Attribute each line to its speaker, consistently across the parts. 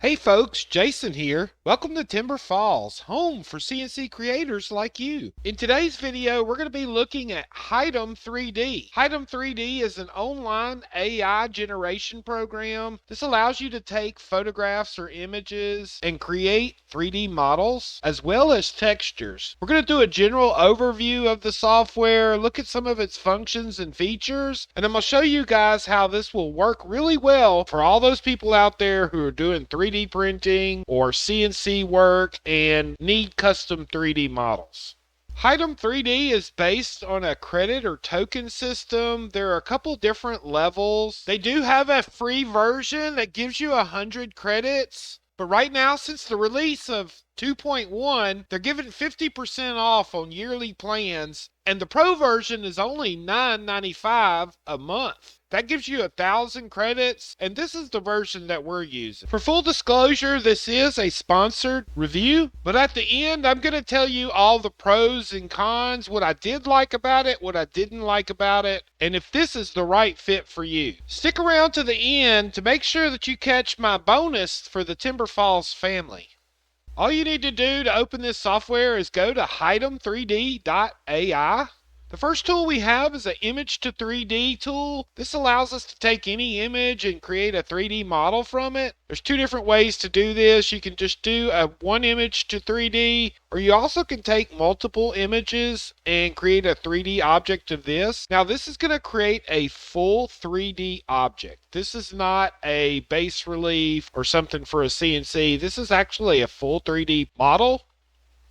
Speaker 1: Hey folks, Jason here. Welcome to Timberfalls, home for CNC creators like you. In today's video, we're going to be looking at Hitem3D. Hitem3D is an online AI generation program. This allows you to take photographs or images and create 3D models as well as textures. We're going to do a general overview of the software, look at some of its functions and features, and I'm going to show you guys how this will work really well for all those people out there who are doing 3D printing or CNC work and need custom 3D models. Hitem3D is based on a credit or token system. There are a couple different levels. They do have a free version that gives you 100 credits. But right now, since the release of 2.1, they're giving 50% off on yearly plans, and the Pro version is only $9.95 a month. That gives you 1,000 credits, and this is the version that we're using. For full disclosure, this is a sponsored review, but at the end, I'm going to tell you all the pros and cons, what I did like about it, what I didn't like about it, and if this is the right fit for you. Stick around to the end to make sure that you catch my bonus for the Timberfalls family. All you need to do to open this software is go to Hitem3D.ai. The first tool we have is an image to 3D tool. This allows us to take any image and create a 3D model from it. There's two different ways to do this. You can just do one image to 3D, or you also can take multiple images and create a 3D object of this. Now this is going to create a full 3D object. This is not a base relief or something for a CNC. This is actually a full 3D model.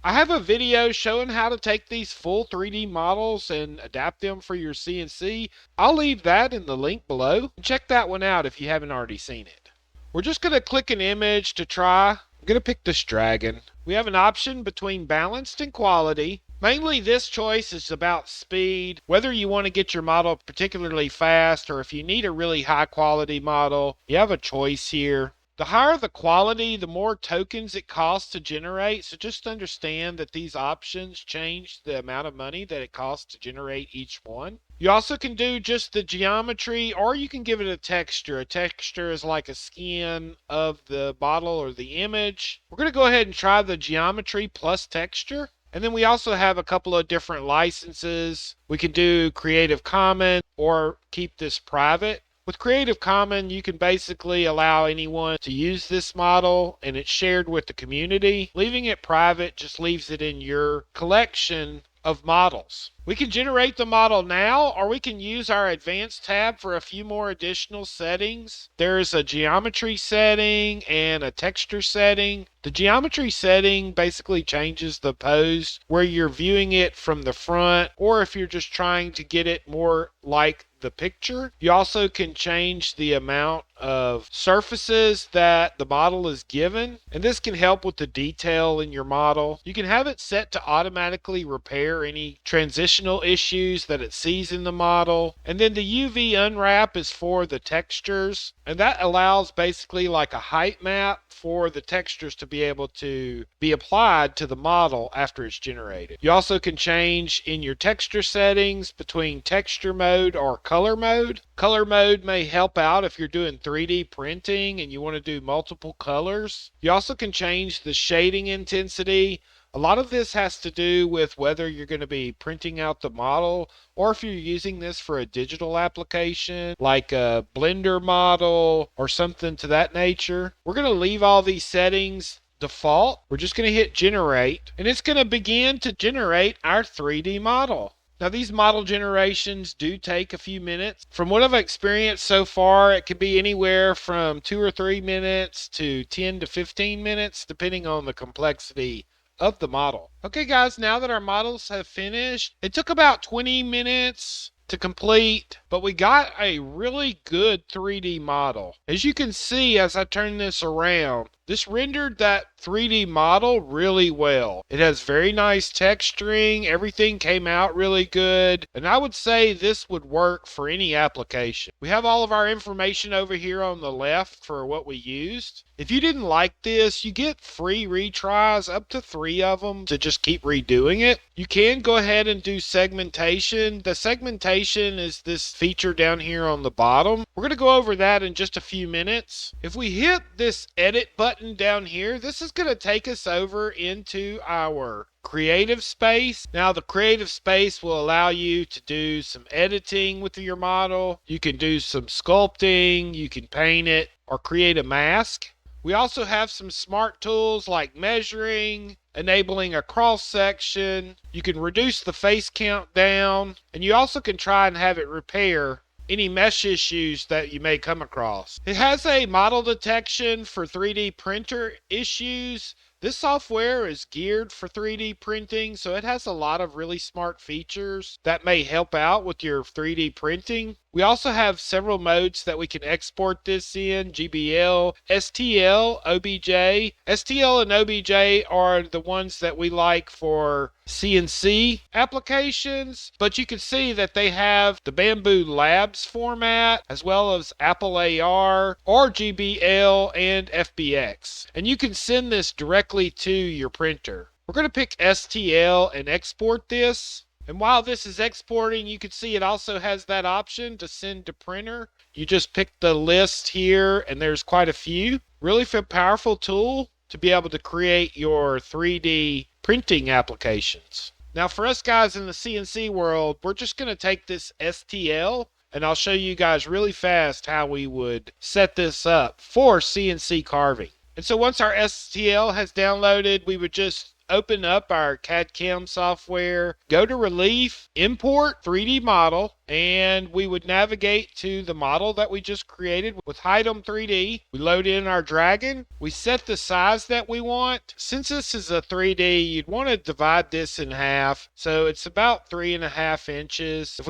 Speaker 1: I have a video showing how to take these full 3D models and adapt them for your CNC. I'll leave that in the link below. Check that one out if you haven't already seen it. We're just going to click an image to try. I'm going to pick this dragon. We have an option between balanced and quality. Mainly this choice is about speed, whether you want to get your model particularly fast or if you need a really high quality model. You have a choice here. The higher the quality, the more tokens it costs to generate. So just understand that these options change the amount of money that it costs to generate each one. You also can do just the geometry, or you can give it a texture. A texture is like a skin of the model or the image. We're going to go ahead and try the geometry plus texture. And then we also have a couple of different licenses. We can do Creative Commons or keep this private. With Creative Commons, you can basically allow anyone to use this model and it's shared with the community. Leaving it private just leaves it in your collection of models. We can generate the model now, or we can use our advanced tab for a few more additional settings. There's a geometry setting and a texture setting. The geometry setting basically changes the pose where you're viewing it from the front, or if you're just trying to get it more like the picture. You also can change the amount of surfaces that the model is given, and this can help with the detail in your model. You can have it set to automatically repair any transitional issues that it sees in the model, and then the UV unwrap is for the textures, and that allows basically like a height map for the textures to be able to be applied to the model after it's generated. You also can change in your texture settings between texture mode or color mode. Color mode may help out if you're doing 3D printing and you want to do multiple colors. You also can change the shading intensity. A lot of this has to do with whether you're going to be printing out the model or if you're using this for a digital application like a Blender model or something to that nature. We're going to leave all these settings default. We're just going to hit generate, and it's going to begin to generate our 3D model. Now these model generations do take a few minutes. From what I've experienced so far, it could be anywhere from 2 or 3 minutes to 10 to 15 minutes depending on the complexity of the model. Okay guys, now that our models have finished, it took about 20 minutes to complete, but we got a really good 3D model. As you can see, as I turn this around, this rendered that 3D model really well. It has very nice texturing. Everything came out really good. And I would say this would work for any application. We have all of our information over here on the left for what we used. If you didn't like this, you get free retries, up to 3 of them, to just keep redoing it. You can go ahead and do segmentation. The segmentation segmentation is this feature down here on the bottom. We're going to go over that in just a few minutes. If we hit this edit button down here, this is going to take us over into our creative space. Now the creative space will allow you to do some editing with your model. You can do some sculpting, you can paint it, or create a mask. We also have some smart tools like measuring, enabling a cross section. You can reduce the face count down, and you also can try and have it repair any mesh issues that you may come across. It has a model detection for 3D printer issues. This software is geared for 3D printing, so it has a lot of really smart features that may help out with your 3D printing. We also have several modes that we can export this in: GBL, STL, OBJ. STL and OBJ are the ones that we like for CNC applications, but you can see that they have the Bamboo Labs format as well as Apple AR, RGBL, and FBX. And you can send this directly to your printer. We're going to pick STL and export this. And while this is exporting, you can see it also has that option to send to printer. You just pick the list here, and there's quite a few. Really powerful tool to be able to create your 3D printing applications. Now for us guys in the CNC world, we're just going to take this STL, and I'll show you guys really fast how we would set this up for CNC carving. And so once our STL has downloaded, we would just open up our CAD/CAM software, go to Relief, import 3D model, and we would navigate to the model that we just created with Hitem3D. We load in our dragon. We set the size that we want. Since this is a 3D, you'd want to divide this in half. So it's about 3.5 inches. If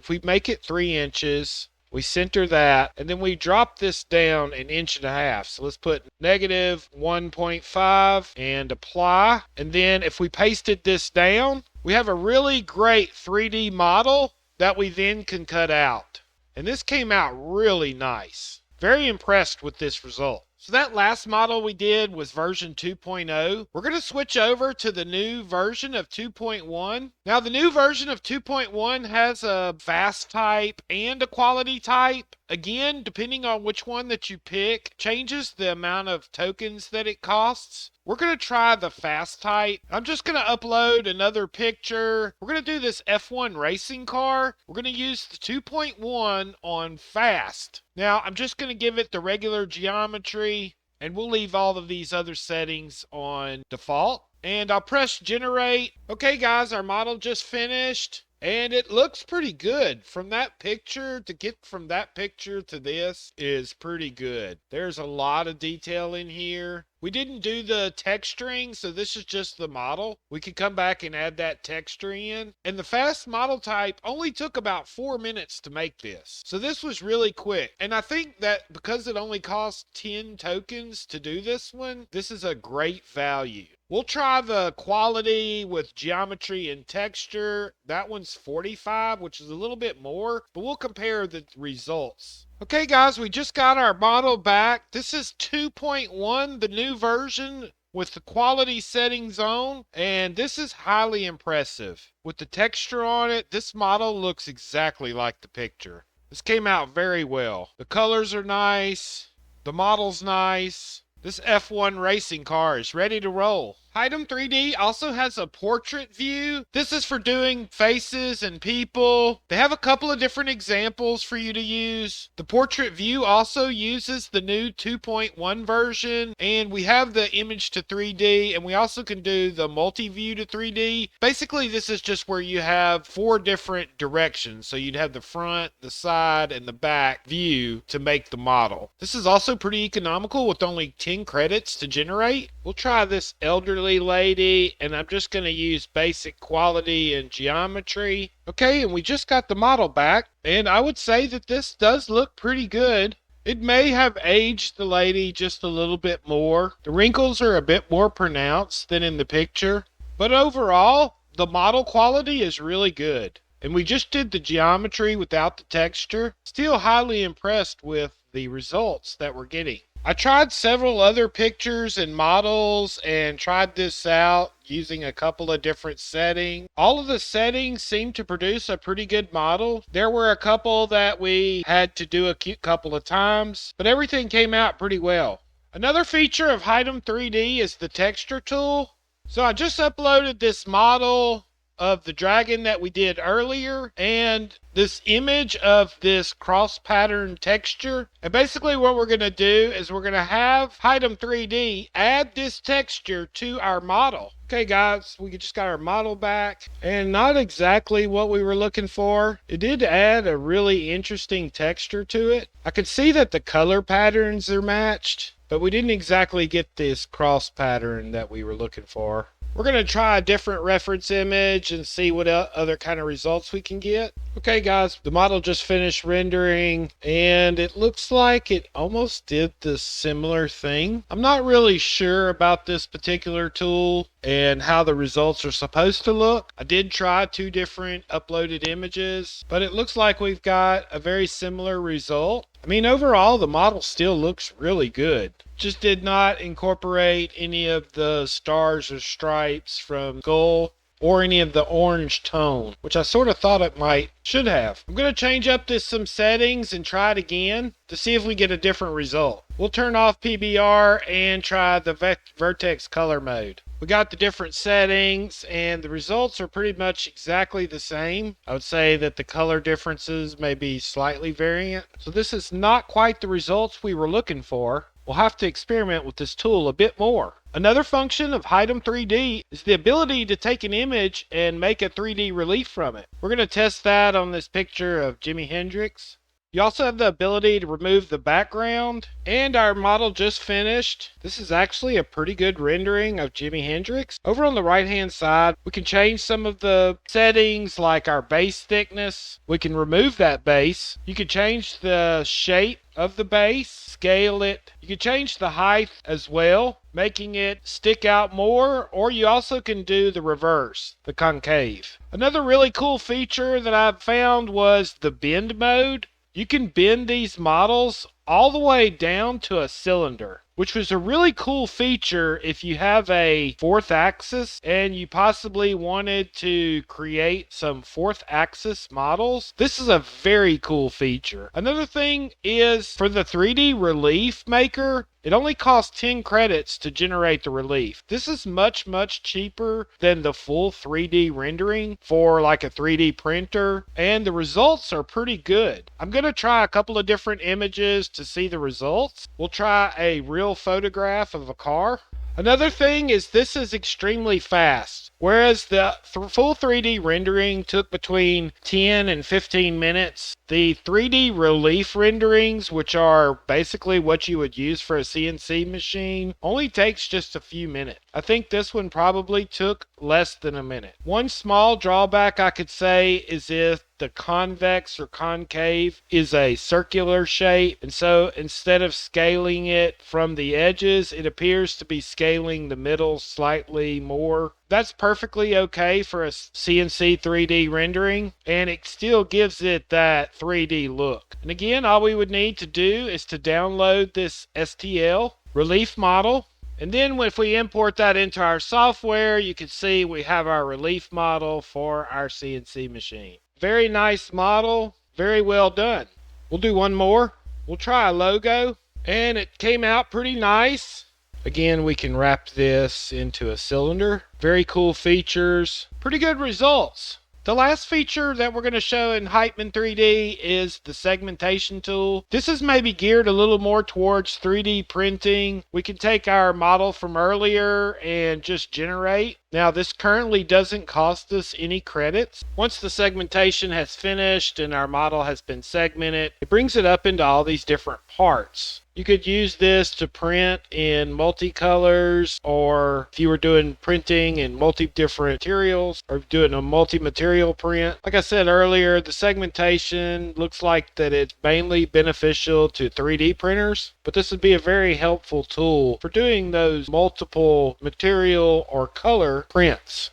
Speaker 1: we make it 3 inches, we center that, and then we drop this down 1.5 inches. So let's put -1.5 and apply. And then if we pasted this down, we have a really great 3D model that we then can cut out. And this came out really nice. Very impressed with this result. So that last model we did was version 2.0. We're going to switch over to the new version of 2.1. Now the new version of 2.1 has a fast type and a quality type. Again, depending on which one that you pick, changes the amount of tokens that it costs. We're going to try the fast type. I'm just going to upload another picture. We're going to do this F1 racing car. We're going to use the 2.1 on fast. Now, I'm just going to give it the regular geometry, and we'll leave all of these other settings on default. And I'll press generate. Okay, guys, our model just finished. And it looks pretty good. From that picture, to get from that picture to this is pretty good. There's a lot of detail in here. We didn't do the texturing, so this is just the model. We could come back and add that texture in. And the fast model type only took about 4 minutes to make this. So this was really quick. And I think that because it only cost 10 tokens to do this one, this is a great value. We'll try the quality with geometry and texture. That one's 45, which is a little bit more, but we'll compare the results. Okay guys, we just got our model back. This is 2.1, the new version with the quality settings on, and this is highly impressive. With the texture on it, this model looks exactly like the picture. This came out very well. The colors are nice. The model's nice. This F1 racing car is ready to roll. Hitem3D also has a portrait view. This is for doing faces and people. They have a couple of different examples for you to use. The portrait view also uses the new 2.1 version, and we have the image to 3D, and we also can do the multi-view to 3D. Basically, this is just where you have 4 different directions. So you'd have the front, the side, and the back view to make the model. This is also pretty economical with only 10 credits to generate. We'll try this elderly lady, and I'm just going to use basic quality and geometry. Okay, and we just got the model back, and I would say that this does look pretty good. It may have aged the lady just a little bit more. The wrinkles are a bit more pronounced than in the picture, but overall, the model quality is really good. And we just did the geometry without the texture. Still highly impressed with the results that we're getting. I tried several other pictures and models and tried this out using a couple of different settings. All of the settings seemed to produce a pretty good model. There were a couple that we had to do a couple of times, but everything came out pretty well. Another feature of Hitem3D is the texture tool. So I just uploaded this model of the dragon that we did earlier and this image of this cross pattern texture. And basically what we're going to do is we're going to have Hitem3D add this texture to our model. Okay guys, we just got our model back and not exactly what we were looking for. It did add a really interesting texture to it. I could see that the color patterns are matched, but we didn't exactly get this cross pattern that we were looking for. We're going to try a different reference image and see what other kind of results we can get. Okay guys, the model just finished rendering and it looks like it almost did the similar thing. I'm not really sure about this particular tool and how the results are supposed to look. I did try 2 different uploaded images, but it looks like we've got a very similar result. I mean, overall, the model still looks really good. Just did not incorporate any of the stars or stripes from Skull or any of the orange tone, which I sort of thought it should have. I'm going to change up some settings and try it again to see if we get a different result. We'll turn off PBR and try the vertex color mode. We got the different settings and the results are pretty much exactly the same. I would say that the color differences may be slightly variant. So this is not quite the results we were looking for. We'll have to experiment with this tool a bit more. Another function of Hitem3D is the ability to take an image and make a 3D relief from it. We're going to test that on this picture of Jimi Hendrix. You also have the ability to remove the background, and our model just finished. This is actually a pretty good rendering of Jimi Hendrix. Over on the right hand side, we can change some of the settings like our base thickness. We can remove that base. You can change the shape of the base, scale it. You can change the height as well, making it stick out more, or you also can do the reverse, the concave. Another really cool feature that I found was the bend mode. You can bend these models all the way down to a cylinder, which was a really cool feature if you have a 4th axis and you possibly wanted to create some 4th axis models. This is a very cool feature. Another thing is for the 3D relief maker, it only costs 10 credits to generate the relief. This is much, much cheaper than the full 3D rendering for like a 3D printer, and the results are pretty good. I'm going to try a couple of different images to see the results. We'll try a real photograph of a car. Another thing is this is extremely fast. Whereas the full 3D rendering took between 10 and 15 minutes, the 3D relief renderings, which are basically what you would use for a CNC machine, only takes just a few minutes. I think this one probably took less than a minute. One small drawback I could say is if the convex or concave is a circular shape, and so instead of scaling it from the edges, it appears to be scaling the middle slightly more. That's perfectly okay for a CNC 3D rendering, and it still gives it that 3D look. And again, all we would need to do is to download this STL relief model. And then if we import that into our software, you can see we have our relief model for our CNC machine. Very nice model, very well done. We'll do one more. We'll try a logo, and it came out pretty nice. Again, we can wrap this into a cylinder. Very cool features, pretty good results. The last feature that we're going to show in Hitem3D is the segmentation tool. This is maybe geared a little more towards 3D printing. We can take our model from earlier and just generate. Now, this currently doesn't cost us any credits. Once the segmentation has finished and our model has been segmented, it brings it up into all these different parts. You could use this to print in multicolors, or if you were doing printing in different materials, or doing a multi-material print. Like I said earlier, the segmentation looks like that it's mainly beneficial to 3D printers, but this would be a very helpful tool for doing those multiple material or color prints.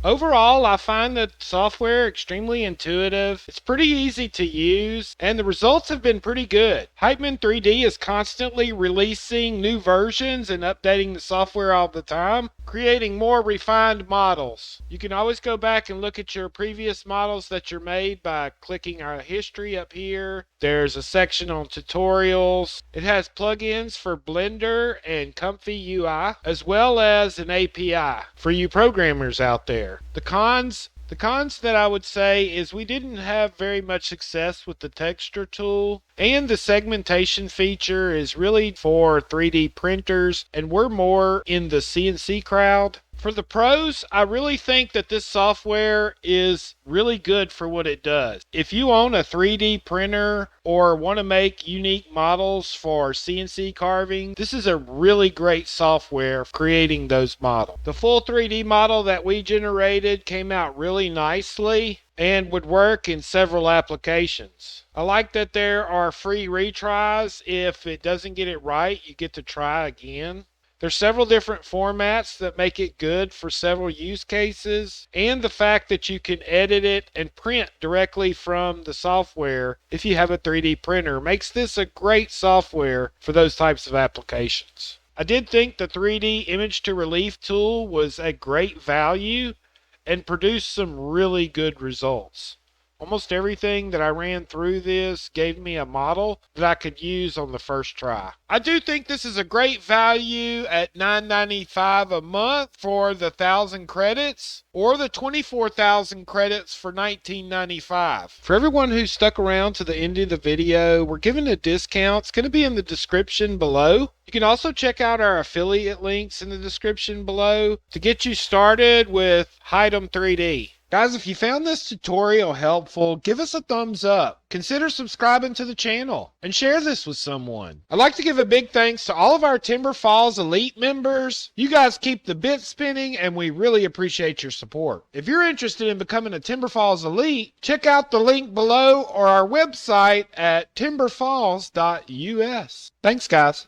Speaker 1: Overall, I find the software extremely intuitive. It's pretty easy to use, and the results have been pretty good. Hitem3D is constantly releasing new versions and updating the software all the time, creating more refined models. You can always go back and look at your previous models that you're made by clicking our history up here. There's a section on tutorials. It has plugins for Blender and Comfy UI, as well as an API for you programmers out there. The cons that I would say is we didn't have very much success with the texture tool, and the segmentation feature is really for 3D printers, and we're more in the CNC crowd. For the pros, I really think that this software is really good for what it does. If you own a 3D printer or want to make unique models for CNC carving, this is a really great software for creating those models. The full 3D model that we generated came out really nicely and would work in several applications. I like that there are free retries. If it doesn't get it right, you get to try again. There's several different formats that make it good for several use cases, and the fact that you can edit it and print directly from the software if you have a 3D printer makes this a great software for those types of applications. I did think the 3D image to relief tool was a great value and produced some really good results. Almost everything that I ran through this gave me a model that I could use on the first try. I do think this is a great value at $9.95 a month for the 1,000 credits, or the 24,000 credits for $19.95. For everyone who stuck around to the end of the video, we're giving a discount. It's going to be in the description below. You can also check out our affiliate links in the description below to get you started with Hitem3D. Guys, if you found this tutorial helpful, give us a thumbs up. Consider subscribing to the channel and share this with someone. I'd like to give a big thanks to all of our Timberfalls Elite members. You guys keep the bit spinning and we really appreciate your support. If you're interested in becoming a Timberfalls Elite, check out the link below or our website at timberfalls.us. Thanks, guys.